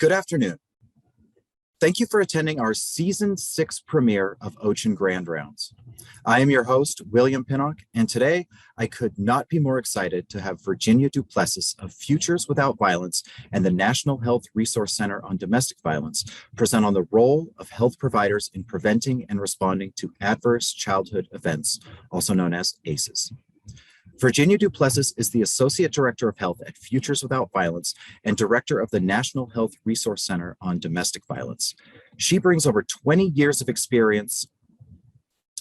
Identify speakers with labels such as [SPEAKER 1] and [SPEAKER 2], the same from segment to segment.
[SPEAKER 1] Good afternoon. Thank you for attending our Season 6 premiere of OCHIN Grand Rounds. I am your host, William Pinnock, and today I could not be more excited to have Virginia Duplessis of Futures Without Violence and the National Health Resource Center on Domestic Violence present on the role of health providers in preventing and responding to adverse childhood events, also known as ACEs. Virginia Duplessis is the Associate Director of Health at Futures Without Violence and Director of the National Health Resource Center on Domestic Violence. She brings over 20 years of experience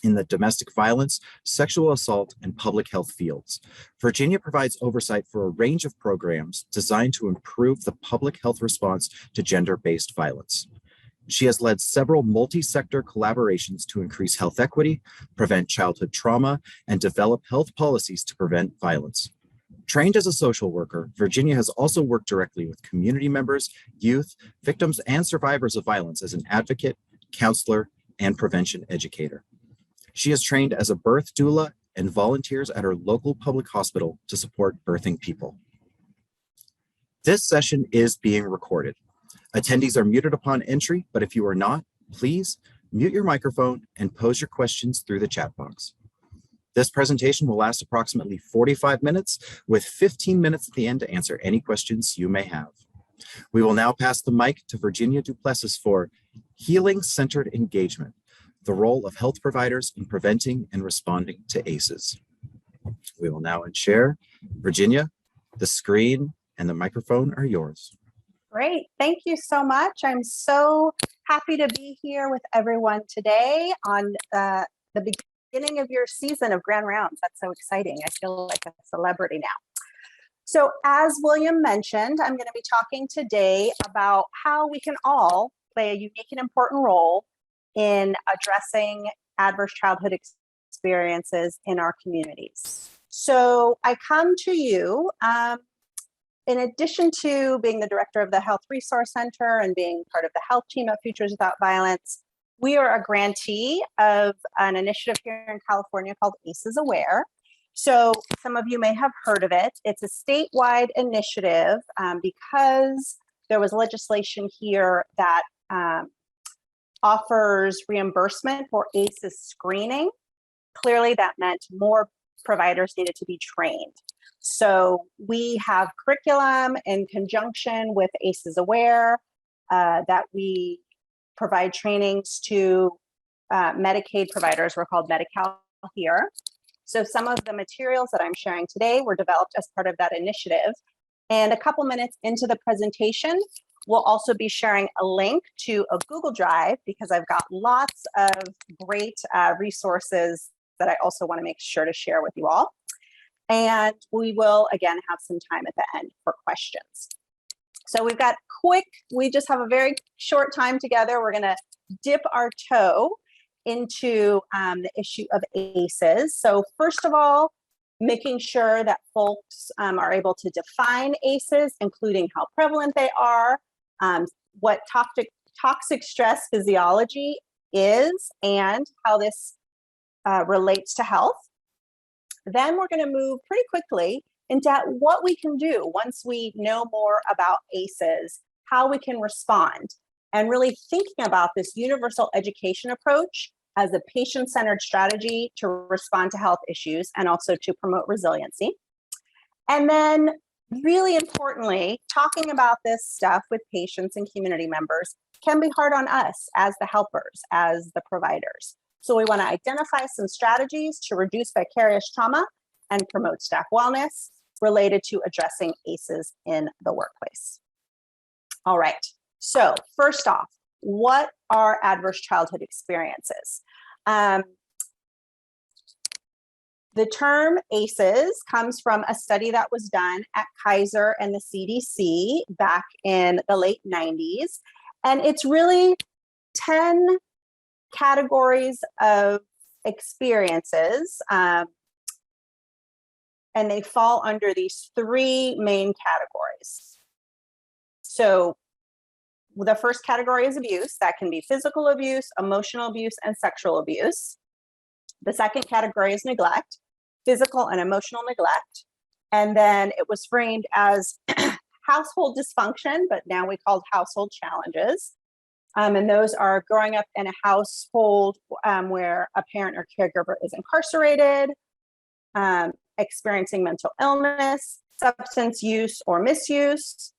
[SPEAKER 1] in the domestic violence, sexual assault, and public health fields. Virginia provides oversight for a range of programs designed to improve the public health response to gender-based violence. She has led several multi-sector collaborations to increase health equity, prevent childhood trauma, and develop health policies to prevent violence. Trained as a social worker, Virginia has also worked directly with community members, youth, victims, and survivors of violence as an advocate, counselor, and prevention educator. She is trained as a birth doula and volunteers at her local public hospital to support birthing people. This session is being recorded. Attendees are muted upon entry, but if you are not, please mute your microphone and pose your questions through the chat box. This presentation will last approximately 45 minutes, with 15 minutes at the end to answer any questions you may have. We will now pass the mic to Virginia Duplessis for Healing-Centered Engagement, the role of health providers in preventing and responding to ACEs. We will now unshare. Virginia, the screen and the microphone are yours.
[SPEAKER 2] Great. Thank you so much. I'm so happy to be here with everyone today on the beginning of your season of Grand Rounds. That's so exciting. I feel like a celebrity now. So as William mentioned, I'm going to be talking today about how we can all play a unique and important role in addressing adverse childhood experiences in our communities. So I come to you in addition to being the director of the Health Resource Center and being part of the health team at Futures Without Violence. We are a grantee of an initiative here in California called ACEs Aware. So some of you may have heard of it. It's a statewide initiative because there was legislation here that offers reimbursement for ACEs screening. Clearly that meant more providers needed to be trained. So we have curriculum in conjunction with ACEs Aware that we provide trainings to Medicaid providers. We're called Medi-Cal here. So some of the materials that I'm sharing today were developed as part of that initiative. And a couple minutes into the presentation, we'll also be sharing a link to a Google Drive because I've got lots of great resources that I also want to make sure to share with you all. And we will, again, have some time at the end for questions. So we just have a very short time together. We're going to dip our toe into the issue of ACEs. So first of all, making sure that folks are able to define ACEs, including how prevalent they are, what toxic stress physiology is, and how this relates to health. Then we're going to move pretty quickly into what we can do once we know more about ACEs, how we can respond, and really thinking about this universal education approach as a patient-centered strategy to respond to health issues and also to promote resiliency. And then really importantly, talking about this stuff with patients and community members can be hard on us as the helpers, as the providers. So we want to identify some strategies to reduce vicarious trauma and promote staff wellness related to addressing ACEs in the workplace. All right, so first off, what are adverse childhood experiences? The term ACEs comes from a study that was done at Kaiser and the CDC back in the late 90s. And it's really 10 categories of experiences, and they fall under these three main categories. So the first category is abuse. That can be physical abuse, emotional abuse, and sexual abuse. The second category is neglect, physical and emotional neglect. And then it was framed as household dysfunction, but now we call household challenges. And those are growing up in a household where a parent or caregiver is incarcerated, experiencing mental illness, substance use or misuse,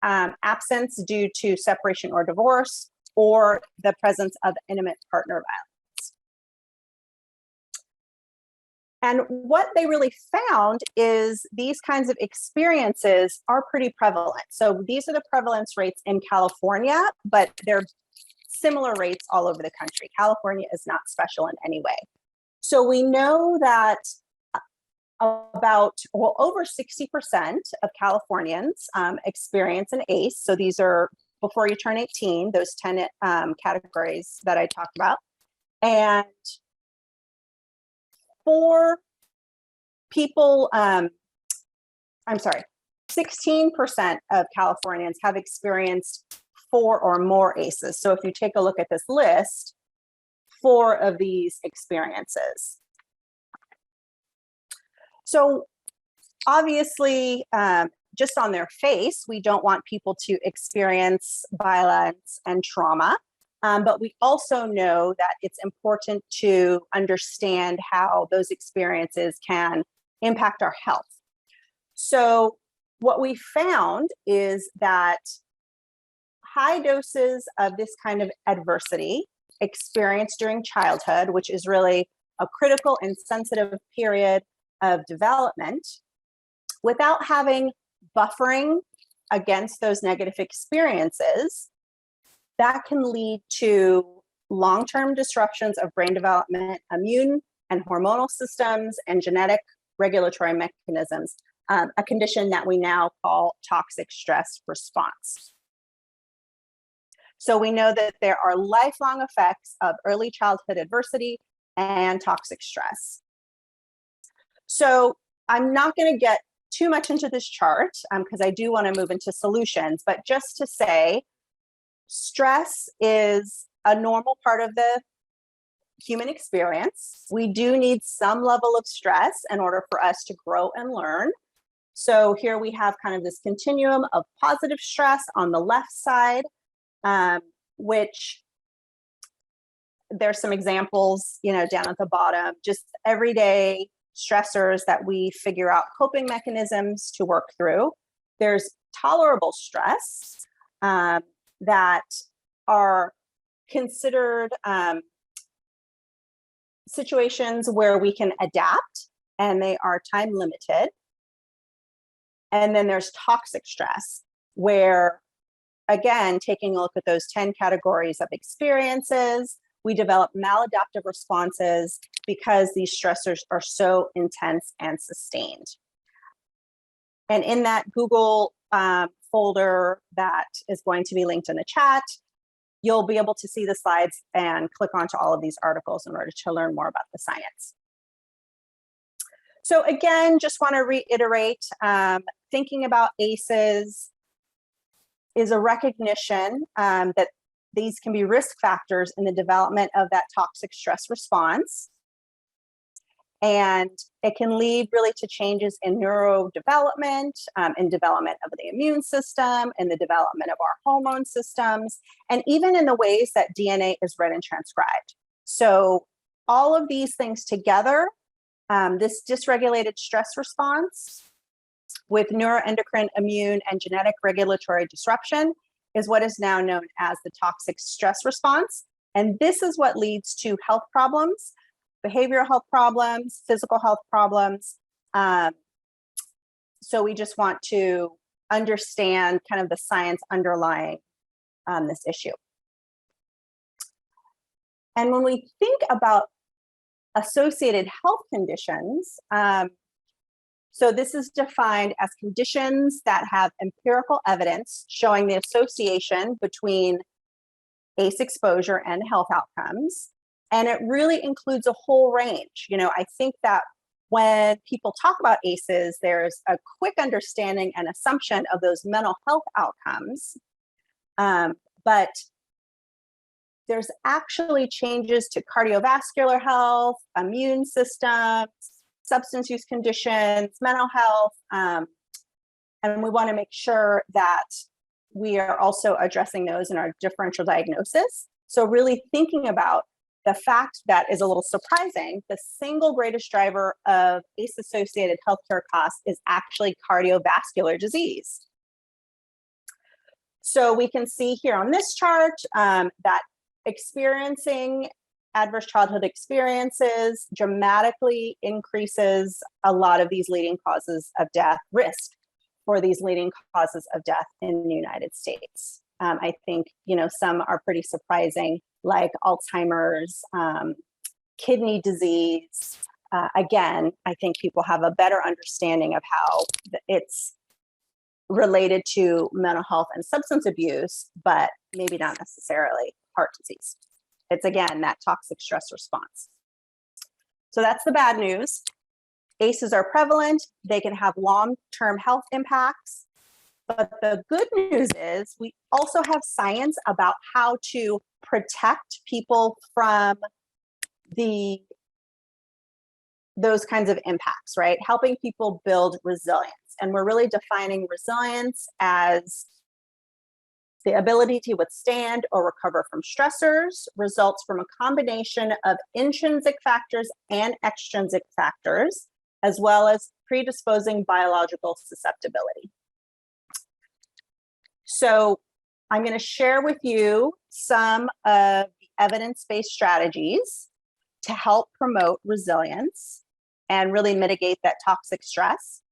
[SPEAKER 2] absence due to separation or divorce, or the presence of intimate partner violence. And what they really found is these kinds of experiences are pretty prevalent. So these are the prevalence rates in California, but they're similar rates all over the country. California is not special in any way. So we know that over 60% of Californians experience an ACE. So these are before you turn 18, those 10 categories that I talked about. And for people, 16% of Californians have experienced 4 or more ACEs. So if you take a look at this list, 4 of these experiences. So obviously, just on their face, we don't want people to experience violence and trauma. But we also know that it's important to understand how those experiences can impact our health. So what we found is that high doses of this kind of adversity experienced during childhood, which is really a critical and sensitive period of development, without having buffering against those negative experiences, that can lead to long-term disruptions of brain development, immune and hormonal systems, and genetic regulatory mechanisms, a condition that we now call toxic stress response. So we know that there are lifelong effects of early childhood adversity and toxic stress. So I'm not going to get too much into this chart because I do want to move into solutions, but just to say, stress is a normal part of the human experience. We do need some level of stress in order for us to grow and learn. So here we have kind of this continuum of positive stress on the left side, which there's some examples, down at the bottom, just everyday stressors that we figure out coping mechanisms to work through. There's tolerable stress that are considered situations where we can adapt and they are time limited. And then there's toxic stress, where, again, taking a look at those 10 categories of experiences, we develop maladaptive responses because these stressors are so intense and sustained. And in that Google folder that is going to be linked in the chat, you'll be able to see the slides and click onto all of these articles in order to learn more about the science. So again, just want to reiterate, thinking about ACEs is a recognition that these can be risk factors in the development of that toxic stress response. And it can lead really to changes in neurodevelopment, in development of the immune system, in the development of our hormone systems, and even in the ways that DNA is read and transcribed. So all of these things together, this dysregulated stress response with neuroendocrine, immune, and genetic regulatory disruption is what is now known as the toxic stress response. And this is what leads to health problems, behavioral health problems, physical health problems. So we just want to understand kind of the science underlying this issue. And when we think about associated health conditions, so this is defined as conditions that have empirical evidence showing the association between ACE exposure and health outcomes. And it really includes a whole range. I think that when people talk about ACEs, there's a quick understanding and assumption of those mental health outcomes. But there's actually changes to cardiovascular health, immune systems, substance use conditions, mental health, And we want to make sure that we are also addressing those in our differential diagnosis. So really thinking about the fact that is a little surprising, the single greatest driver of ACE-associated healthcare costs is actually cardiovascular disease. So we can see here on this chart that experiencing adverse childhood experiences dramatically increases a lot of these leading causes of death, risk for these leading causes of death in the United States. I think, some are pretty surprising, like Alzheimer's, kidney disease. Again, I think people have a better understanding of how it's related to mental health and substance abuse, but maybe not necessarily heart disease. It's, again, that toxic stress response. So that's the bad news. ACEs are prevalent. They can have long-term health impacts. But the good news is we also have science about how to protect people from those kinds of impacts, right? Helping people build resilience. And we're really defining resilience as the ability to withstand or recover from stressors, results from a combination of intrinsic factors and extrinsic factors, as well as predisposing biological susceptibility. So I'm going to share with you some of the evidence-based strategies to help promote resilience and really mitigate that toxic stress.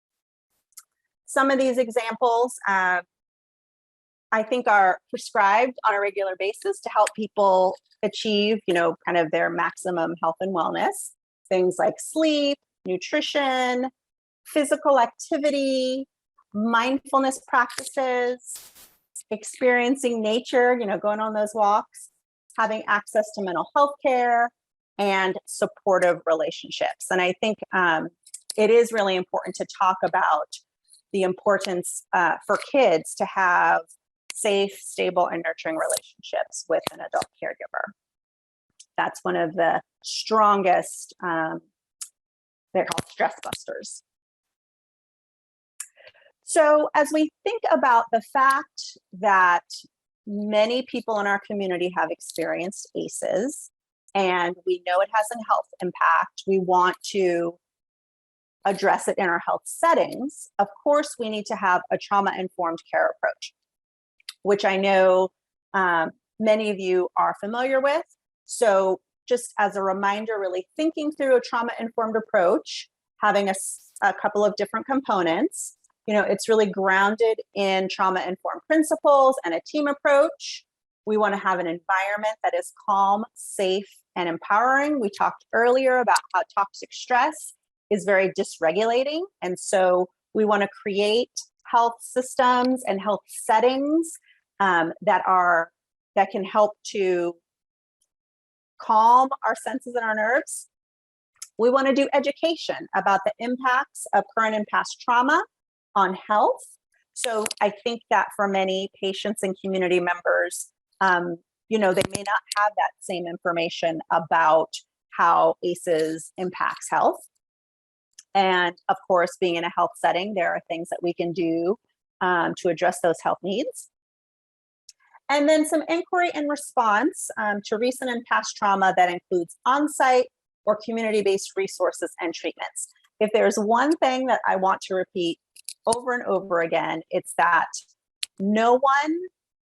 [SPEAKER 2] Some of these examples I think are prescribed on a regular basis to help people achieve, kind of their maximum health and wellness. Things like sleep, nutrition, physical activity, mindfulness practices, experiencing nature, going on those walks, having access to mental health care, and supportive relationships. And I think it is really important to talk about the importance for kids to have safe, stable, and nurturing relationships with an adult caregiver. That's one of the strongest, they're called stress busters. So as we think about the fact that many people in our community have experienced ACEs, and we know it has a health impact, we want to address it in our health settings. Of course, we need to have a trauma-informed care approach, which I know many of you are familiar with. So just as a reminder, really thinking through a trauma-informed approach, having a couple of different components. It's really grounded in trauma-informed principles and a team approach. We want to have an environment that is calm, safe, and empowering. We talked earlier about how toxic stress is very dysregulating. And so we want to create health systems and health settings that can help to calm our senses and our nerves. We want to do education about the impacts of current and past trauma on health. So I think that for many patients and community members, they may not have that same information about how ACEs impacts health. And of course, being in a health setting, there are things that we can do to address those health needs. And then some inquiry and response to recent and past trauma that includes on-site or community-based resources and treatments. If there's one thing that I want to repeat over and over again, it's that no one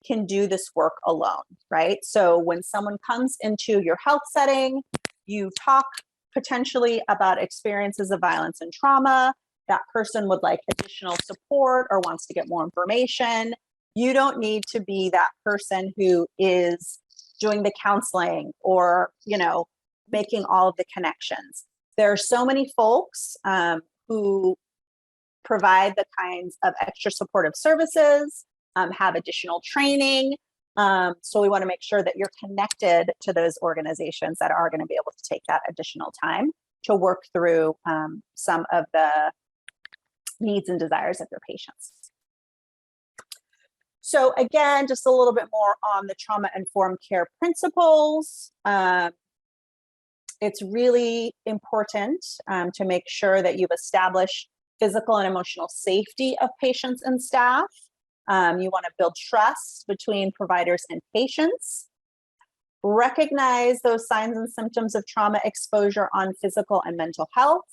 [SPEAKER 2] can do this work alone, right? So when someone comes into your health setting, you talk potentially about experiences of violence and trauma, that person would like additional support or wants to get more information. You don't need to be that person who is doing the counseling or, making all of the connections. There are so many folks who provide the kinds of extra supportive services, have additional training. So we want to make sure that you're connected to those organizations that are going to be able to take that additional time to work through some of the needs and desires of your patients. So again, just a little bit more on the trauma-informed care principles. It's really important to make sure that you've established physical and emotional safety of patients and staff. You want to build trust between providers and patients. Recognize those signs and symptoms of trauma exposure on physical and mental health.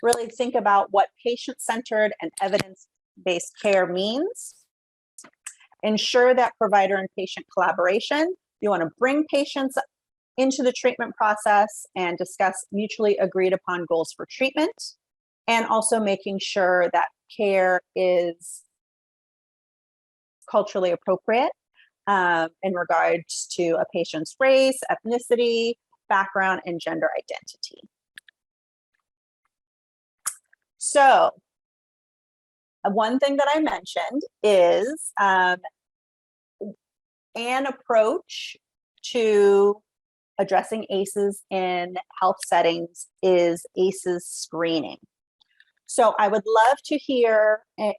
[SPEAKER 2] Really think about what patient-centered and evidence-based care means. Ensure that provider and patient collaboration. You want to bring patients into the treatment process and discuss mutually agreed upon goals for treatment, and also making sure that care is culturally appropriate in regards to a patient's race, ethnicity, background, and gender identity. So one thing that I mentioned is an approach to addressing ACEs in health settings is ACEs screening. So I would love to hear in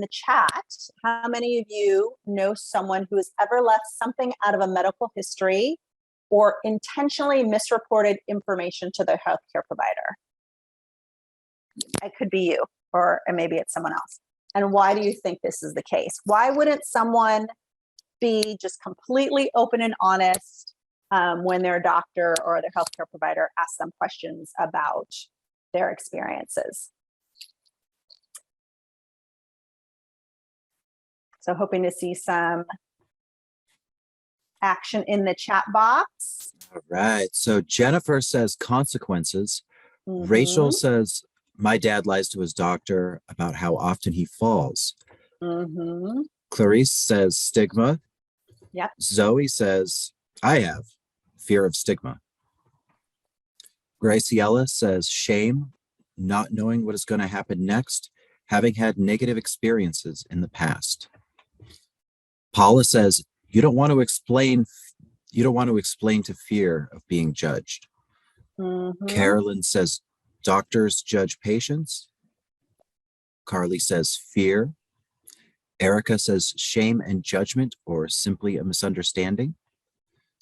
[SPEAKER 2] the chat, how many of you know someone who has ever left something out of a medical history or intentionally misreported information to their healthcare provider? It could be you, or maybe it's someone else. And why do you think this is the case? Why wouldn't someone be just completely open and honest when their doctor or their healthcare provider asks them questions about their experiences? So hoping to see some action in the chat box.
[SPEAKER 1] All right. So Jennifer says consequences.
[SPEAKER 2] Mm-hmm.
[SPEAKER 1] Rachel says, my dad lies to his doctor about how often he falls.
[SPEAKER 2] Mm-hmm.
[SPEAKER 1] Clarice says stigma.
[SPEAKER 2] Yep.
[SPEAKER 1] Zoe says, I have fear of stigma. Graciela says shame, not knowing what is going to happen next, having had negative experiences in the past. Paula says, you don't want to explain to fear of being judged.
[SPEAKER 2] Mm-hmm.
[SPEAKER 1] Carolyn says, doctors judge patients. Carly says, fear. Erica says, shame and judgment, or simply a misunderstanding.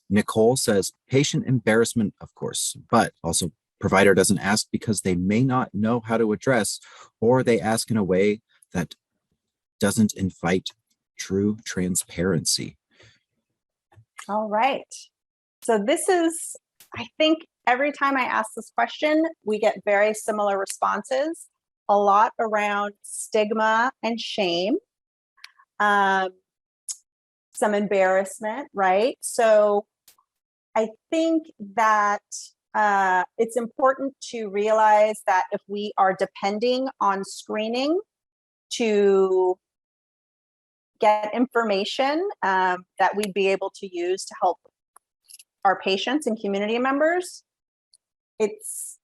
[SPEAKER 1] Nicole says, patient embarrassment, of course, but also provider doesn't ask because they may not know how to address, or they ask in a way that doesn't invite true transparency.
[SPEAKER 2] All right. So this is, I think every time I ask this question, we get very similar responses, a lot around stigma and shame, some embarrassment, right? So I think that it's important to realize that if we are depending on screening to get information that we'd be able to use to help our patients and community members, it's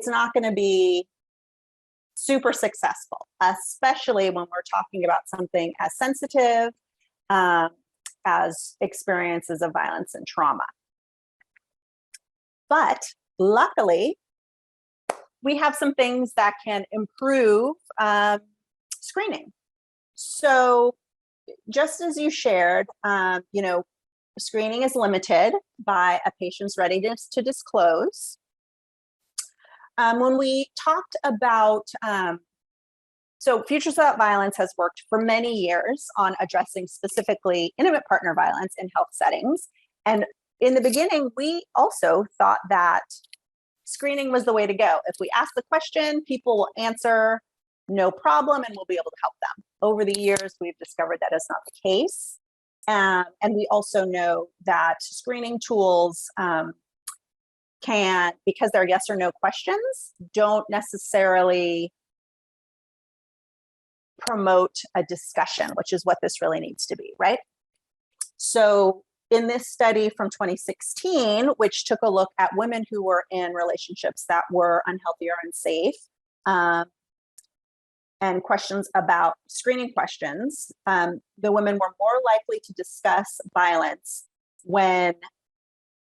[SPEAKER 2] not going to be super successful, especially when we're talking about something as sensitive as experiences of violence and trauma. But luckily, we have some things that can improve screening. So just as you shared, screening is limited by a patient's readiness to disclose. When we talked about, so Futures Without Violence has worked for many years on addressing specifically intimate partner violence in health settings. And in the beginning, we also thought that screening was the way to go. If we ask the question, people will answer, no problem, and we'll be able to help them. Over the years, we've discovered that is not the case. And we also know that screening tools can, because they're yes or no questions, don't necessarily promote a discussion, which is what this really needs to be, right? So in this study from 2016, which took a look at women who were in relationships that were unhealthy or unsafe, and questions about screening questions, the women were more likely to discuss violence when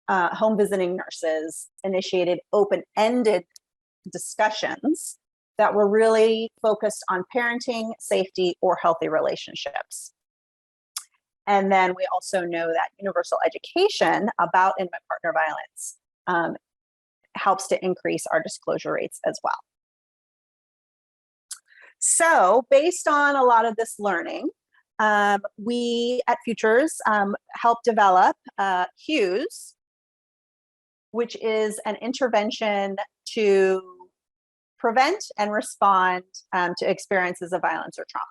[SPEAKER 2] home visiting nurses initiated open-ended discussions that were really focused on parenting, safety, or healthy relationships. And then we also know that universal education about intimate partner violence helps to increase our disclosure rates as well. So based on a lot of this learning, we at Futures help develop CUES, which is an intervention to prevent and respond to experiences of violence or trauma.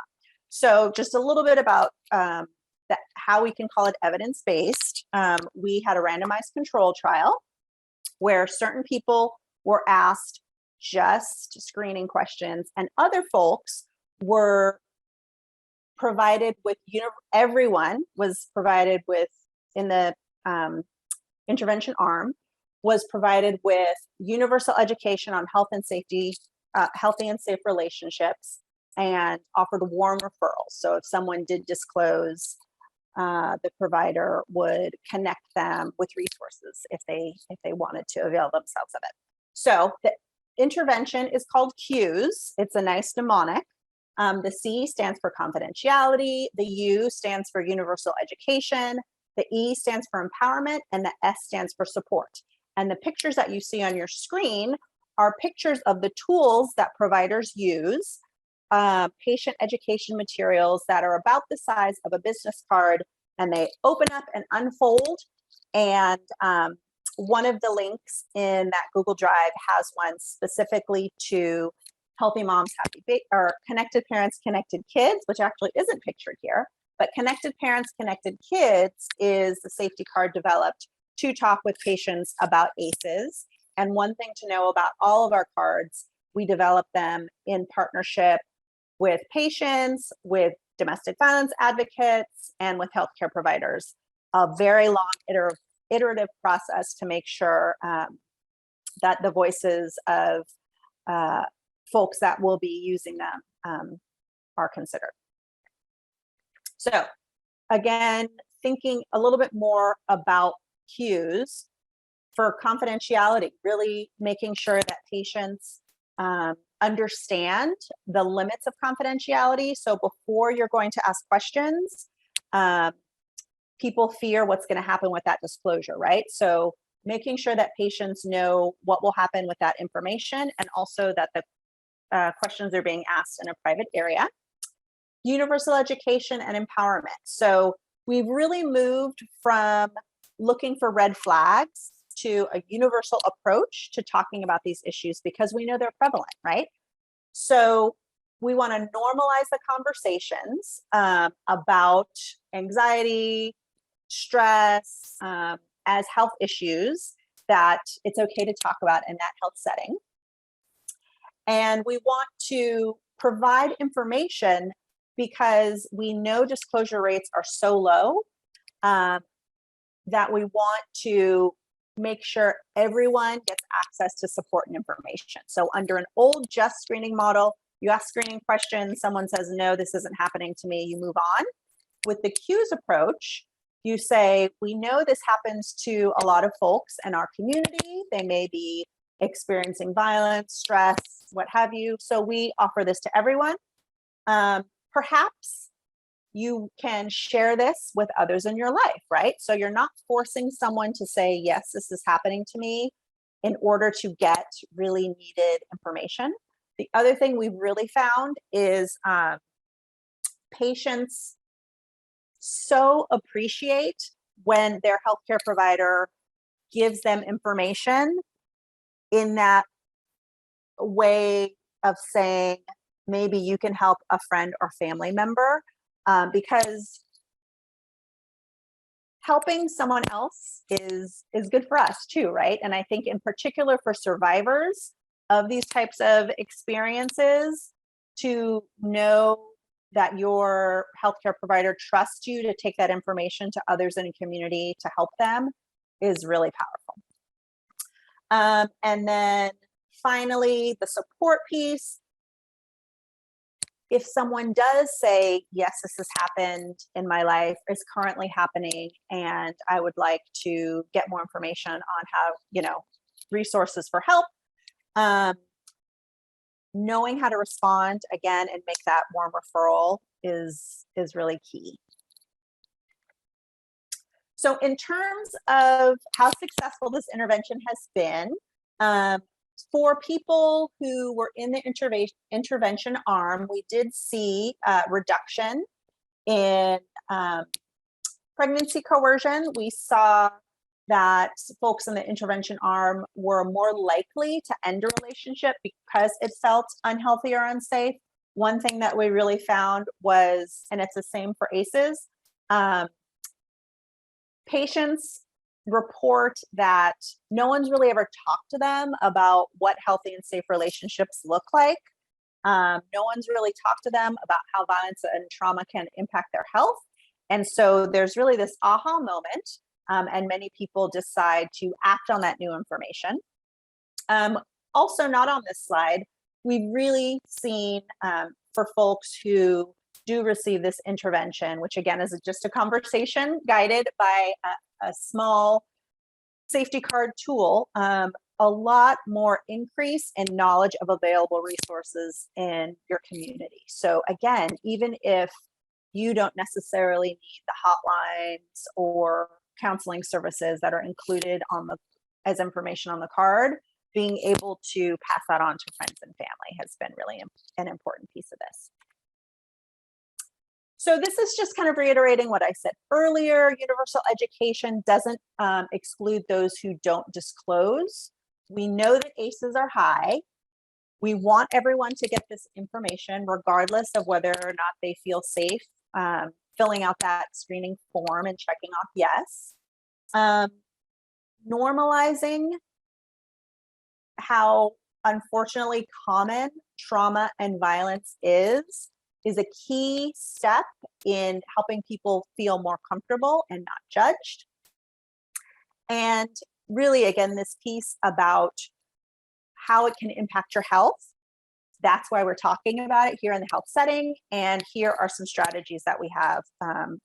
[SPEAKER 2] So just a little bit about how we can call it evidence-based. We had a randomized control trial where certain people were asked just screening questions, and other folks were provided with, everyone was provided with, in the intervention arm, was provided with universal education on health and safety, healthy and safe relationships, and offered warm referrals. So if someone did disclose, the provider would connect them with resources if they wanted to avail themselves of it. So the intervention is called CUES. It's a nice mnemonic. The C stands for confidentiality, the U stands for universal education, the E stands for empowerment, and the S stands for support. And the pictures that you see on your screen are pictures of the tools that providers use, patient education materials that are about the size of a business card, and they open up and unfold. And one of the links in that Google Drive has one specifically to Healthy Moms, or Connected Parents, Connected Kids, which actually isn't pictured here, but Connected Parents, Connected Kids is the safety card developed to talk with patients about ACEs. And one thing to know about all of our cards, we develop them in partnership with patients, with domestic violence advocates, and with healthcare providers. A very long iterative process to make sure that the voices of folks that will be using them are considered. So again, thinking a little bit more about CUES for confidentiality, really making sure that patients understand the limits of confidentiality. So before you're going to ask questions, people fear what's going to happen with that disclosure, right? So making sure that patients know what will happen with that information, and also that the questions are being asked in a private area. Universal education and empowerment. So we've really moved from looking for red flags to a universal approach to talking about these issues, because we know they're prevalent, right? So we want to normalize the conversations about anxiety, stress, as health issues that it's okay to talk about in that health setting. And we want to provide information because we know disclosure rates are so low that we want to make sure everyone gets access to support and information. So under an old just screening model, you ask screening questions, someone says, no, this isn't happening to me, you move on. With the CUES approach, you say, we know this happens to a lot of folks in our community. They may be experiencing violence, stress, what have you. So we offer this to everyone. Perhaps you can share this with others in your life, right? So you're not forcing someone to say, yes, this is happening to me, in order to get really needed information. The other thing we've really found is patients so appreciate when their healthcare provider gives them information in that way of saying, maybe you can help a friend or family member, because helping someone else is good for us too, right? And I think in particular for survivors of these types of experiences, to know that your healthcare provider trusts you to take that information to others in a community to help them is really powerful. And then finally, the support piece. If someone does say, yes, this has happened in my life, is currently happening, and I would like to get more information on how, resources for help, knowing how to respond again and make that warm referral is really key. So in terms of how successful this intervention has been, For people who were in the intervention arm, we did see reduction in pregnancy coercion. We saw that folks in the intervention arm were more likely to end a relationship because it felt unhealthy or unsafe. One thing that we really found was, and it's the same for ACEs, patients report that no one's really ever talked to them about what healthy and safe relationships look like. No one's really talked to them about how violence and trauma can impact their health. And so there's really this aha moment, and many people decide to act on that new information. Also, not on this slide, we've really seen for folks who do receive this intervention, which again is just a conversation guided by a small safety card tool, a lot more increase in knowledge of available resources in your community. So again, even if you don't necessarily need the hotlines or counseling services that are included on the as information on the card, being able to pass that on to friends and family has been really an important piece of this. So this is just kind of reiterating what I said earlier. Universal education doesn't exclude those who don't disclose. We know that ACEs are high. We want everyone to get this information regardless of whether or not they feel safe filling out that screening form and checking off yes. Normalizing how unfortunately common trauma and violence is a key step in helping people feel more comfortable and not judged. And really, again, this piece about how it can impact your health. That's why we're talking about it here in the health setting. And here are some strategies that we have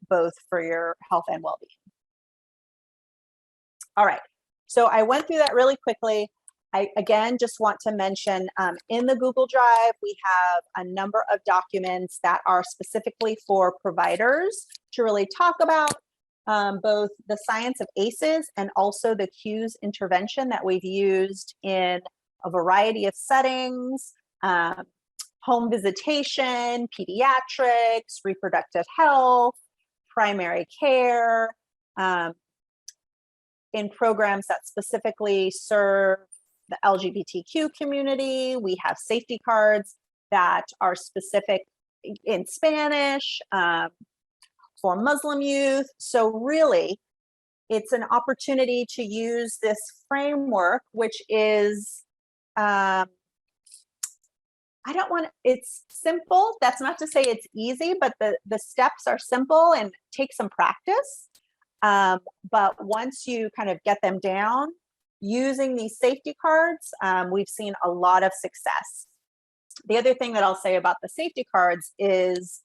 [SPEAKER 2] both for your health and well-being. All right, so I went through that really quickly. I, again, just want to mention in the Google Drive, we have a number of documents that are specifically for providers to really talk about both the science of ACEs and also the cues intervention that we've used in a variety of settings, home visitation, pediatrics, reproductive health, primary care, in programs that specifically serve the LGBTQ community. We have safety cards that are specific in Spanish for Muslim youth. So really, it's an opportunity to use this framework, which is, it's simple. That's not to say it's easy, but the steps are simple and take some practice. But once you kind of get them down, using these safety cards, we've seen a lot of success. The other thing that I'll say about the safety cards is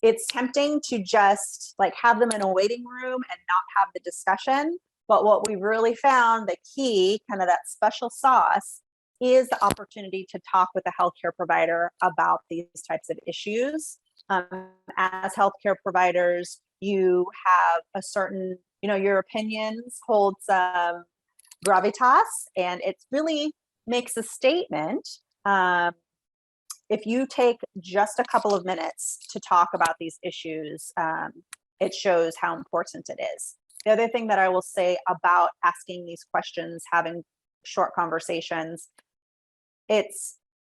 [SPEAKER 2] it's tempting to just like have them in a waiting room and not have the discussion. But what we really found, the key, kind of that special sauce, is the opportunity to talk with a healthcare provider about these types of issues. As healthcare providers, you have a certain, your opinions hold some gravitas, and it really makes a statement if you take just a couple of minutes to talk about these issues. It shows how important it is. The other thing that I will say about asking these questions, having short conversations,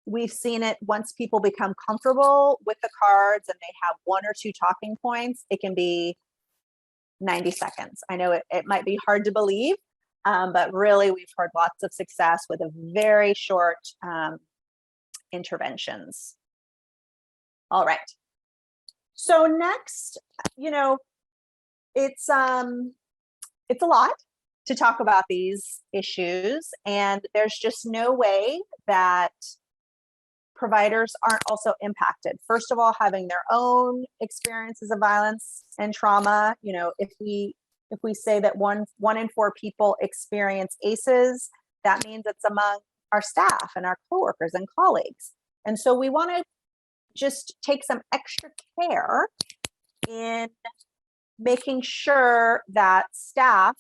[SPEAKER 2] we've seen it once people become comfortable with the cards and they have one or two talking points, it can be 90 seconds. I know it might be hard to believe, but really we've heard lots of success with a very short interventions. All right. So next, it's a lot to talk about these issues, and there's just no way that providers aren't also impacted. First of all, having their own experiences of violence and trauma. If we say that one in four people experience ACEs, that means it's among our staff and our coworkers and colleagues. And so we want to just take some extra care in making sure that staff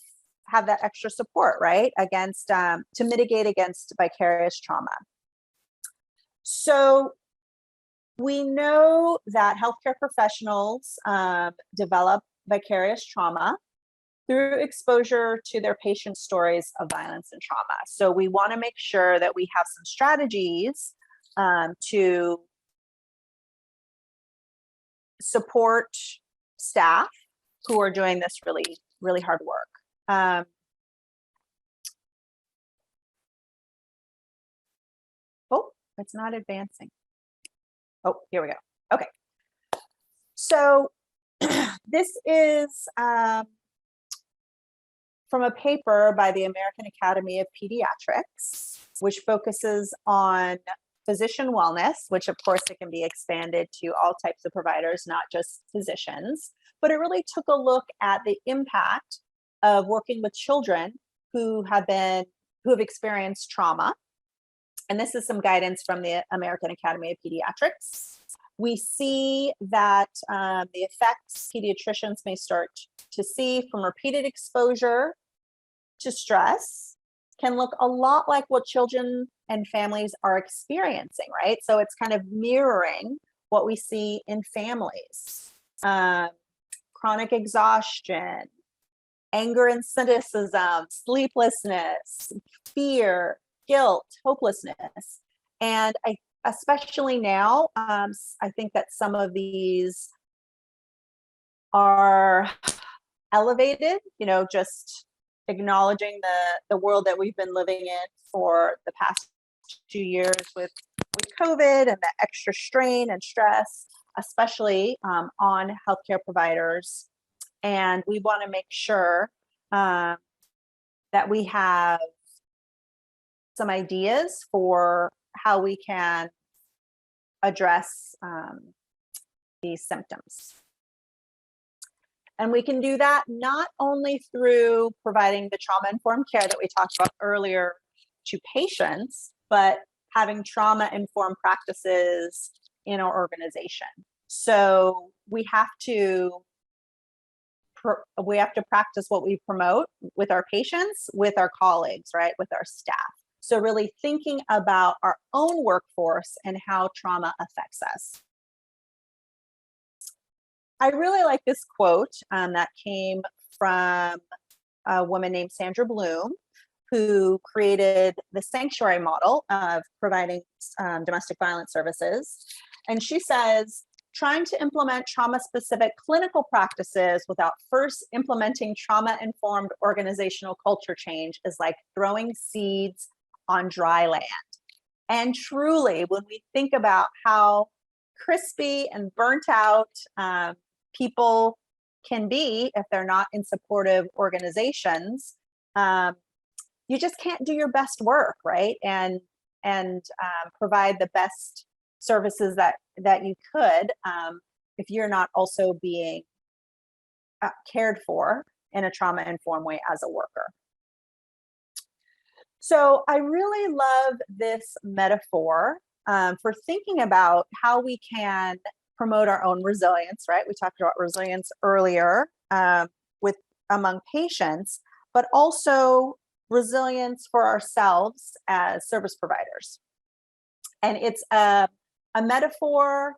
[SPEAKER 2] have that extra support, right, against to mitigate against vicarious trauma. So we know that healthcare professionals develop vicarious trauma through exposure to their patients' stories of violence and trauma. So we want to make sure that we have some strategies to support staff who are doing this really, really hard work. Oh, it's not advancing. Oh, here we go. Okay. So this is from a paper by the American Academy of Pediatrics, which focuses on physician wellness, which of course it can be expanded to all types of providers, not just physicians. But it really took a look at the impact of working with children who have experienced trauma. And this is some guidance from the American Academy of Pediatrics. We see that the effects pediatricians may start to see from repeated exposure to stress can look a lot like what children and families are experiencing, right? So it's kind of mirroring what we see in families. Chronic exhaustion, anger and cynicism, sleeplessness, fear, guilt, hopelessness. And especially now, I think that some of these are elevated, just acknowledging the world that we've been living in for the past 2 years with COVID and the extra strain and stress, especially on healthcare providers. And we want to make sure that we have some ideas for how we can address these symptoms. And we can do that not only through providing the trauma-informed care that we talked about earlier to patients, but having trauma-informed practices in our organization. So we have to practice what we promote with our patients, with our colleagues, right, with our staff. So really thinking about our own workforce and how trauma affects us. I really like this quote that came from a woman named Sandra Bloom, who created the sanctuary model of providing domestic violence services. And she says, trying to implement trauma-specific clinical practices without first implementing trauma-informed organizational culture change is like throwing seeds on dry land. And truly, when we think about how crispy and burnt out people can be if they're not in supportive organizations, you just can't do your best work, right? And provide the best services that you could if you're not also being cared for in a trauma-informed way as a worker. So I really love this metaphor for thinking about how we can promote our own resilience, right? We talked about resilience earlier among patients, but also resilience for ourselves as service providers. And it's a metaphor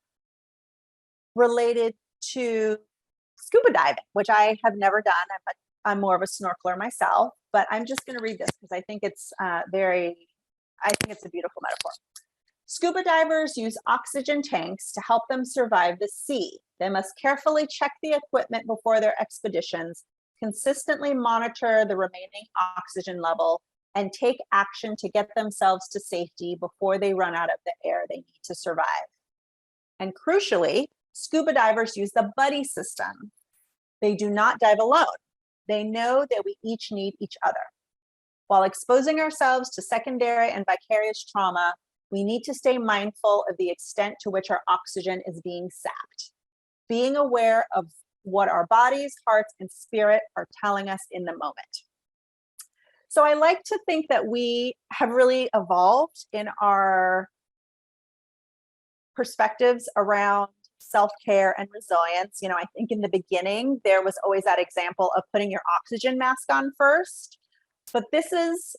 [SPEAKER 2] related to scuba diving, which I have never done. I'm more of a snorkeler myself, but I'm just going to read this because I think it's I think it's a beautiful metaphor. Scuba divers use oxygen tanks to help them survive the sea. They must carefully check the equipment before their expeditions, consistently monitor the remaining oxygen level, and take action to get themselves to safety before they run out of the air they need to survive. And crucially, scuba divers use the buddy system. They do not dive alone. They know that we each need each other. While exposing ourselves to secondary and vicarious trauma, we need to stay mindful of the extent to which our oxygen is being sapped, being aware of what our bodies, hearts, and spirit are telling us in the moment. So I like to think that we have really evolved in our perspectives around self-care and resilience, you know, I think in the beginning, there was always that example of putting your oxygen mask on first. But this is,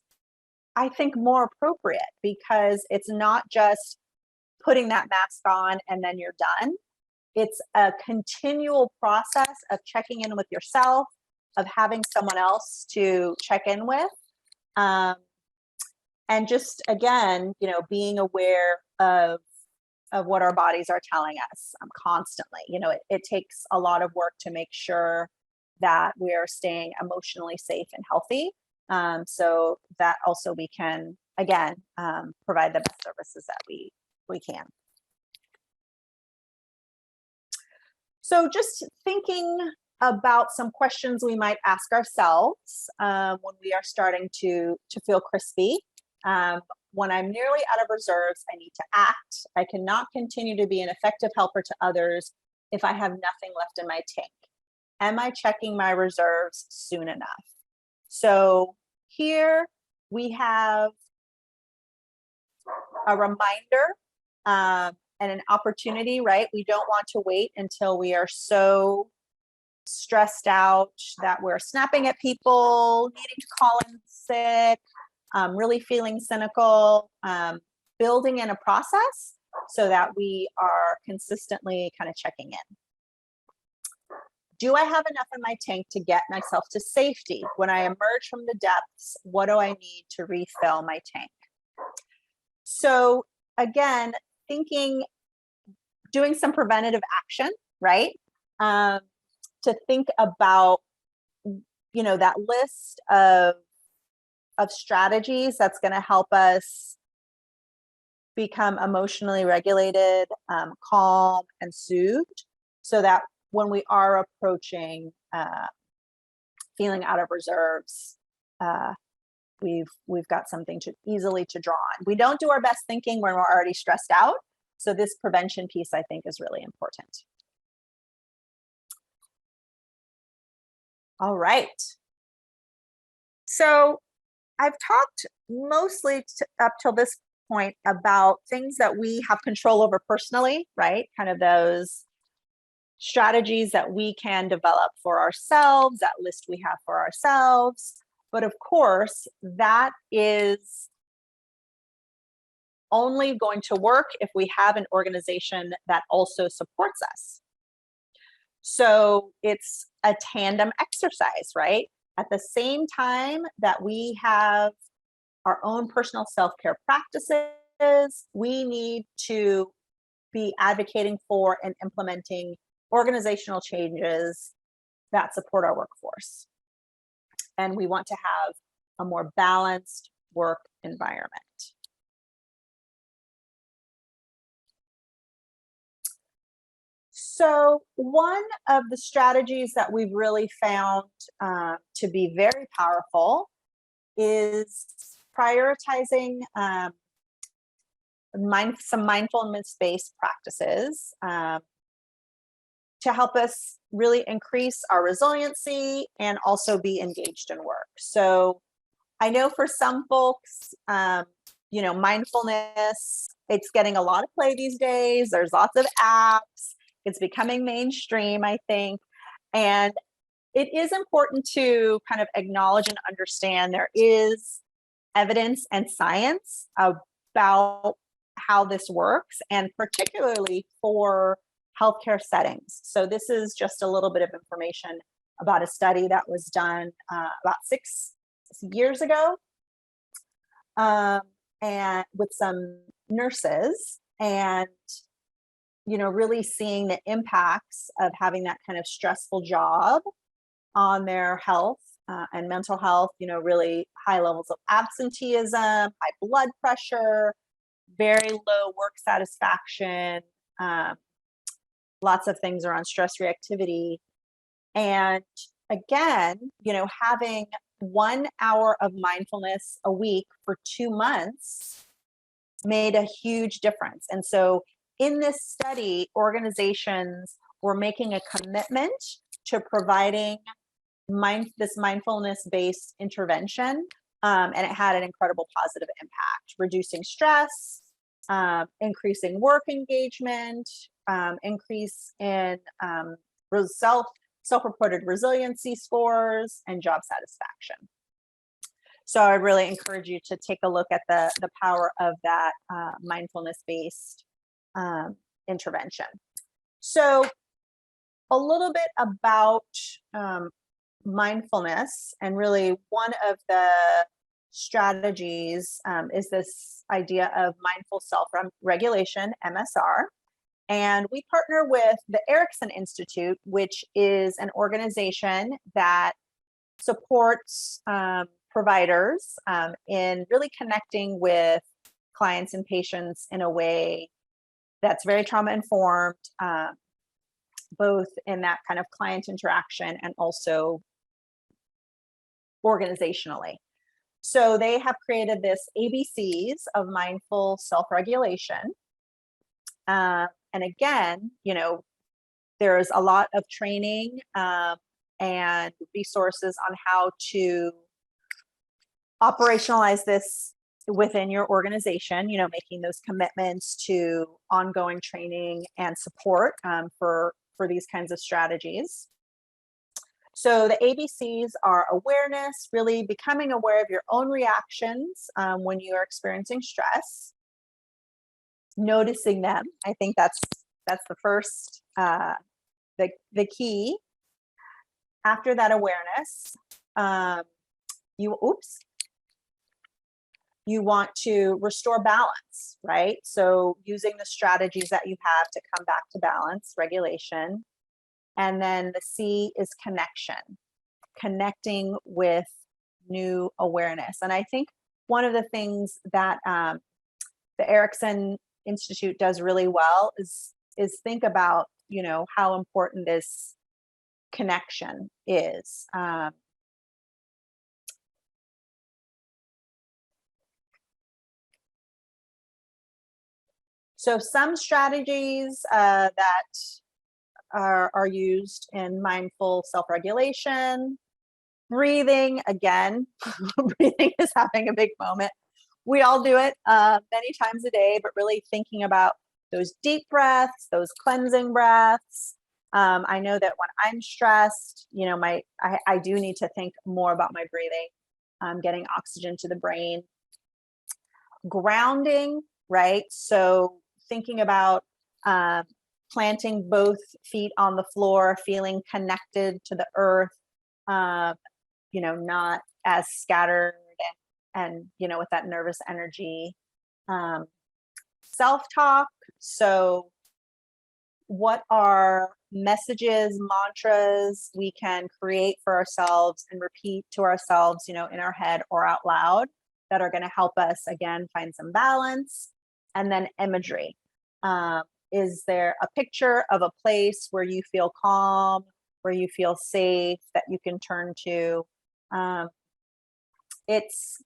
[SPEAKER 2] I think, more appropriate because it's not just putting that mask on and then you're done. It's a continual process of checking in with yourself, of having someone else to check in with. And just, again, you know, being aware of what our bodies are telling us constantly. You know, it takes a lot of work to make sure that we're staying emotionally safe and healthy. So that also we can, again, provide the best services that we can. So just thinking about some questions we might ask ourselves when we are starting to feel crispy. When I'm nearly out of reserves, I need to act. I cannot continue to be an effective helper to others if I have nothing left in my tank. Am I checking my reserves soon enough? So here we have a reminder and an opportunity, right? We don't want to wait until we are so stressed out that we're snapping at people, needing to call in sick, really feeling cynical, building in a process so that we are consistently kind of checking in. Do I have enough in my tank to get myself to safety? When I emerge from the depths, what do I need to refill my tank? So again, doing some preventative action, right? To think about, you know, that list of strategies that's going to help us become emotionally regulated, calm, and soothed, so that when we are approaching feeling out of reserves, we've got something to easily to draw on. We don't do our best thinking when we're already stressed out. So this prevention piece, I think, is really important. All right. So I've talked mostly up till this point about things that we have control over personally, right? Kind of those strategies that we can develop for ourselves, that list we have for ourselves. But of course, that is only going to work if we have an organization that also supports us. So it's a tandem exercise, right? At the same time that we have our own personal self-care practices, we need to be advocating for and implementing organizational changes that support our workforce. And we want to have a more balanced work environment. So one of the strategies that we've really found to be very powerful is prioritizing some mindfulness-based practices to help us really increase our resiliency and also be engaged in work. So I know for some folks, you know, mindfulness, it's getting a lot of play these days. There's lots of apps. It's becoming mainstream, I think. And it is important to kind of acknowledge and understand there is evidence and science about how this works, and particularly for healthcare settings. So this is just a little bit of information about a study that was done about 6 years ago, and with some nurses, and you know, really seeing the impacts of having that kind of stressful job on their health and mental health. You know, really high levels of absenteeism, high blood pressure, very low work satisfaction, lots of things around stress reactivity. And again, you know, having 1 hour of mindfulness a week for 2 months made a huge difference. And so in this study, organizations were making a commitment to providing this mindfulness-based intervention, and it had an incredible positive impact, reducing stress, increasing work engagement, increase in self-reported resiliency scores, and job satisfaction. So I really encourage you to take a look at the power of that mindfulness-based intervention. So a little bit about mindfulness, and really one of the strategies is this idea of mindful self-regulation, MSR. And we partner with the Erickson Institute, which is an organization that supports providers in really connecting with clients and patients in a way that's very trauma informed, both in that kind of client interaction and also organizationally. So they have created this ABCs of mindful self-regulation. And again, you know, there's a lot of training and resources on how to operationalize this within your organization, you know, making those commitments to ongoing training and support for these kinds of strategies. So the ABCs are awareness, really becoming aware of your own reactions when you are experiencing stress, noticing them. I think that's the first, the key. After that awareness, you want to restore balance, right? So using the strategies that you have to come back to balance, regulation. And then the C is connection, connecting with new awareness. And I think one of the things that the Erickson Institute does really well is think about, you know, how important this connection is. So some strategies that are used in mindful self-regulation, breathing, again, breathing is having a big moment. We all do it many times a day, but really thinking about those deep breaths, those cleansing breaths. I know that when I'm stressed, you know, I do need to think more about my breathing, getting oxygen to the brain. Grounding, right? So thinking about planting both feet on the floor, feeling connected to the earth, you know, not as scattered and you know, with that nervous energy. Self-talk. So what are messages, mantras we can create for ourselves and repeat to ourselves, you know, in our head or out loud that are going to help us, again, find some balance? And then imagery. Is there a picture of a place where you feel calm, where you feel safe, that you can turn to? It's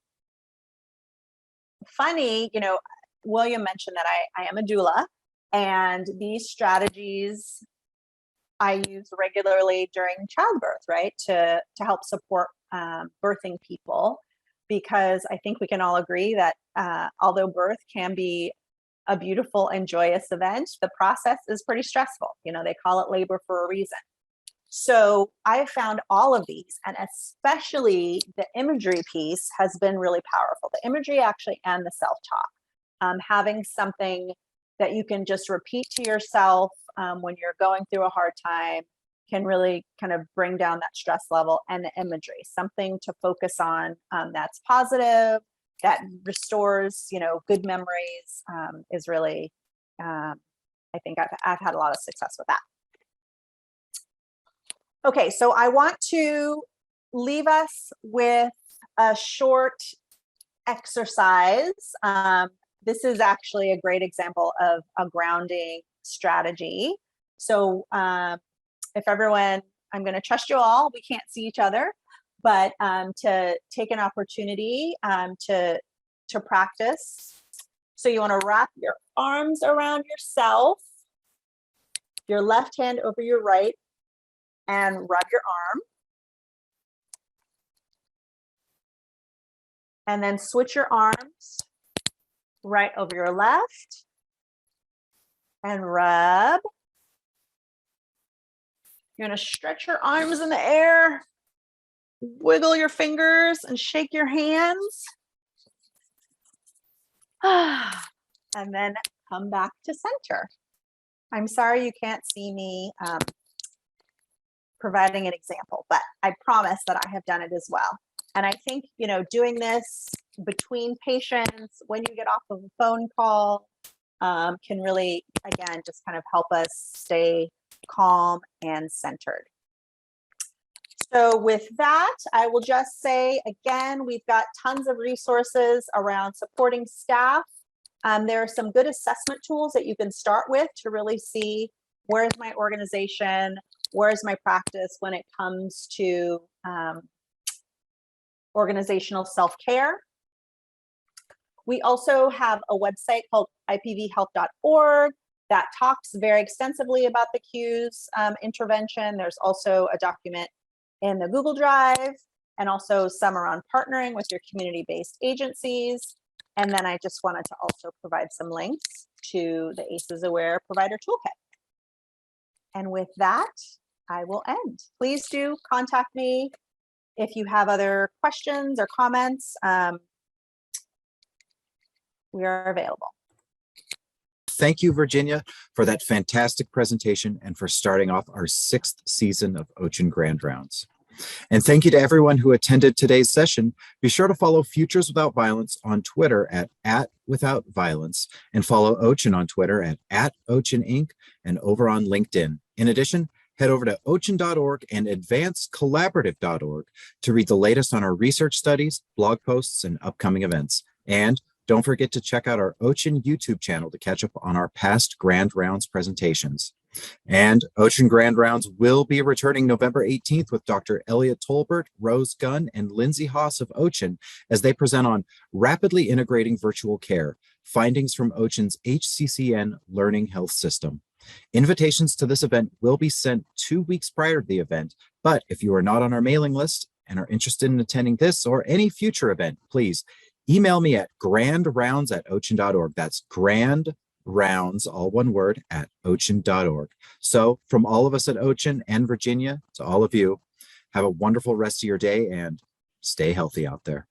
[SPEAKER 2] funny, you know, William mentioned that I am a doula, and these strategies I use regularly during childbirth, right, to help support birthing people, because I think we can all agree that although birth can be a beautiful and joyous event, the process is pretty stressful. You know, they call it labor for a reason. So I found all of these, and especially the imagery piece has been really powerful. The imagery actually and the self-talk, having something that you can just repeat to yourself when you're going through a hard time can really kind of bring down that stress level. And the imagery, something to focus on that's positive, that restores, you know, good memories, is really, I think I've had a lot of success with that. Okay, so I want to leave us with a short exercise. This is actually a great example of a grounding strategy. So if everyone, I'm going to trust you all, we can't see each other, but to take an opportunity to practice. So you want to wrap your arms around yourself, your left hand over your right, and rub your arm. And then switch your arms, right over your left. And rub. You're going to stretch your arms in the air, wiggle your fingers, and shake your hands. And then come back to center. I'm sorry you can't see me providing an example, but I promise that I have done it as well. And I think, doing this between patients when you get off of a phone call can really, again, just kind of help us stay calm and centered. So with that, I will just say, again, we've got tons of resources around supporting staff. There are some good assessment tools that you can start with to really see where's my organization, where's my practice when it comes to organizational self-care. We also have a website called ipvhealth.org that talks very extensively about the CUES intervention. There's also a document in the Google Drive, and also some around partnering with your community-based agencies. And then I just wanted to also provide some links to the ACEs Aware Provider Toolkit. And with that, I will end. Please do contact me if you have other questions or comments. We are available.
[SPEAKER 1] Thank you, Virginia, for that fantastic presentation and for starting off our 6th season of OCHIN Grand Rounds. And thank you to everyone who attended today's session. Be sure to follow Futures Without Violence on Twitter at @withoutviolence, and follow OCHIN on Twitter at OCHIN Inc. and over on LinkedIn. In addition, head over to ochin.org and advancecollaborative.org to read the latest on our research studies, blog posts, and upcoming events. And don't forget to check out our OCHIN YouTube channel to catch up on our past Grand Rounds presentations. And OCHIN Grand Rounds will be returning November 18th with Dr. Elliot Tolbert, Rose Gunn, and Lindsay Haas of OCHIN as they present on Rapidly Integrating Virtual Care, Findings from OCHIN's HCCN Learning Health System. Invitations to this event will be sent 2 weeks prior to the event, but if you are not on our mailing list and are interested in attending this or any future event, please email me at grandrounds@ochin.org. That's grandrounds, all one word, @ochin.org. So from all of us at OCHIN and Virginia to all of you, have a wonderful rest of your day and stay healthy out there.